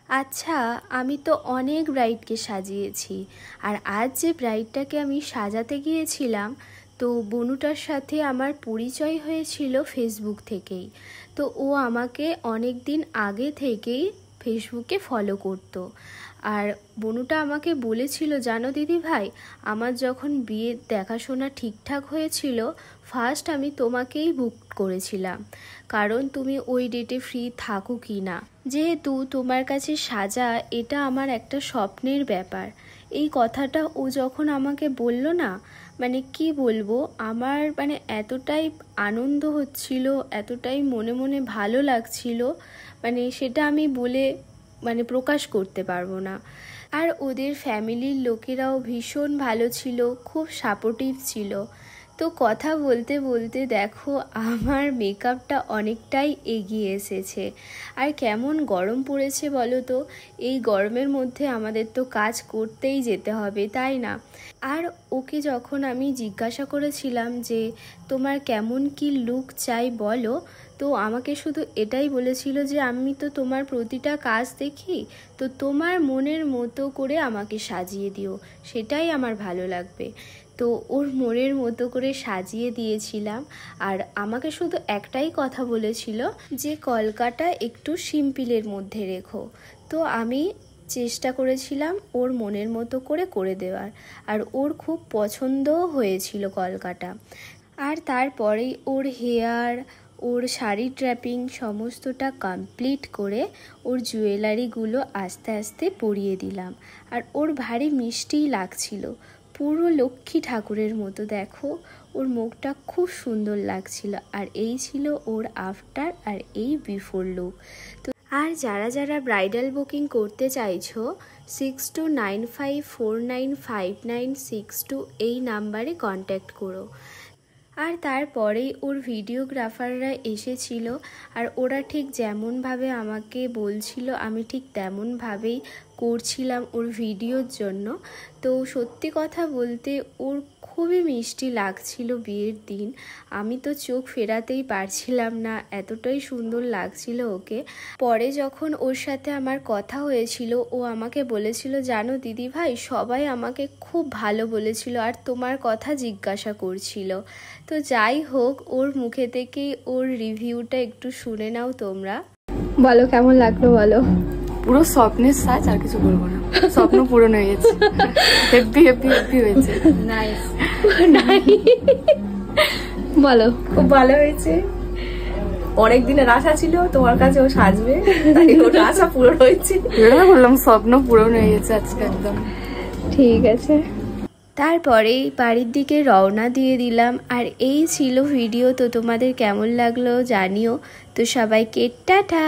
আচ্ছা, আমি তো অনেক ব্রাইডকে সাজিয়েছি, আর আজ যে ব্রাইডটাকে আমি সাজাতে গিয়েছিলাম, তো বনুটার সাথে আমার পরিচয় হয়েছিল ফেসবুক থেকেই। তো ও আমাকে অনেক দিন আগে থেকেই ফেসবুকে ফলো করতো। আর বনুটা আমাকে বলেছিল, জানো দিদি ভাই, আমার যখন বিয়ের দেখাশোনা ঠিকঠাক হয়েছিল, ফার্স্ট আমি তোমাকেই বুক করেছিলাম, কারণ তুমি ওই ডেটে ফ্রি থাকো কি না। যেহেতু তোমার কাছে সাজা এটা আমার একটা স্বপ্নের ব্যাপার। এই কথাটা ও যখন আমাকে বলল না, মানে কি বলবো, আমার মানে এতটাই আনন্দ হচ্ছিল, এতটাই মনে মনে ভালো লাগছিল, মানে সেটা আমি বলে মানে প্রকাশ করতে পারবো না। আর ওদের ফ্যামিলির লোকেরাও ভীষণ ভালো ছিল, খুব সাপোর্টিভ ছিল। তো কথা বলতে বলতে দেখো আমার মেকআপটা অনেকটাই এগিয়ে এসেছে। আর কেমন গরম পড়েছে বলো তো, এই গরমের মধ্যে আমাদের তো কাজ করতেই যেতে হবে, তাই না? আর ওকে যখন আমি জিজ্ঞাসা করেছিলাম যে তোমার কেমন কি লুক চাই বলো, তো আমাকে শুধু এটাই বলেছিল যে আমি তো তোমার প্রতিটা কাজ দেখি, তো তোমার মনের মতো করে আমাকে সাজিয়ে দিও, সেটাই আমার ভালো লাগবে। তো ওর মনের মতো করে সাজিয়ে দিয়েছিলাম। আর আমাকে শুধু একটাই কথা বলেছিল যে কলকাটা একটু সিম্পলের মধ্যে রেখো। তো আমি চেষ্টা করেছিলাম ওর মনের মতো করে করে দেওয়ার, আর ওর খুব পছন্দও হয়েছিল কলকাটা। আর তারপরেই ওর হেয়ার, ওর শাড়ি ট্র্যাপিং সমস্তটা কমপ্লিট করে ওর জুয়েলারিগুলো আস্তে আস্তে পরিয়ে দিলাম। আর ওর ভারী মিষ্টিই লাগছিল, পুরো লক্ষ্মী ঠাকুরের মতো। দেখো ওর মুখটা খুব সুন্দর লাগছিল। আর এই ছিল ওর আফটার আর এই বিফোর লুক। তো আর যারা যারা ব্রাইডাল বুকিং করতে চাইছো, 6295495962 এই নাম্বারে কন্ট্যাক্ট করো। আর তারপরেই ওর ভিডিওগ্রাফাররা এসেছিল, আর ওরা ঠিক যেমনভাবে আমাকে বলছিল আমি ঠিক তেমনভাবেই করছিলাম ওর ভিডিওর জন্য। তো সত্যি কথা বলতে ওর খুবই মিষ্টি লাগছিল বিয়ের দিন। আমি তো চোখ ফেরাতেই পারছিলাম না, এতটাই সুন্দর লাগছিল ওকে। পরে যখন ওর সাথে আমার কথা হয়েছিল, ও আমাকে বলেছিল, জানো দিদি ভাই, সবাই আমাকে খুব ভালো বলেছিল আর তোমার কথা জিজ্ঞাসা করছিল। তো যাই হোক, ওর মুখে থেকেই ওর রিভিউটা একটু শুনে নাও তোমরা। বলো কেমন লাগলো বলো। পুরো স্বপ্নের সাজ, আর কিছু বলবো না, স্বপ্ন পূরণ হয়ে গেছে। হেভি হেভি হেভি হয়েছে। নাইস। বলো। খুব ভালো হয়েছে। অনেক দিনের আশা ছিল তোমার কাছে ও সাজবে, তাই ওর আশা পূরণ হয়েছে। এটা বললাম, স্বপ্ন পূরণ হয়ে গেছে আজকে একদম। ঠিক আছে। তারপরেই বাড়ির দিকে রওনা দিয়ে দিলাম। আর এই ছিল ভিডিও। তো তোমাদের কেমন লাগলো জানিও। তো সবাইকে টাটা।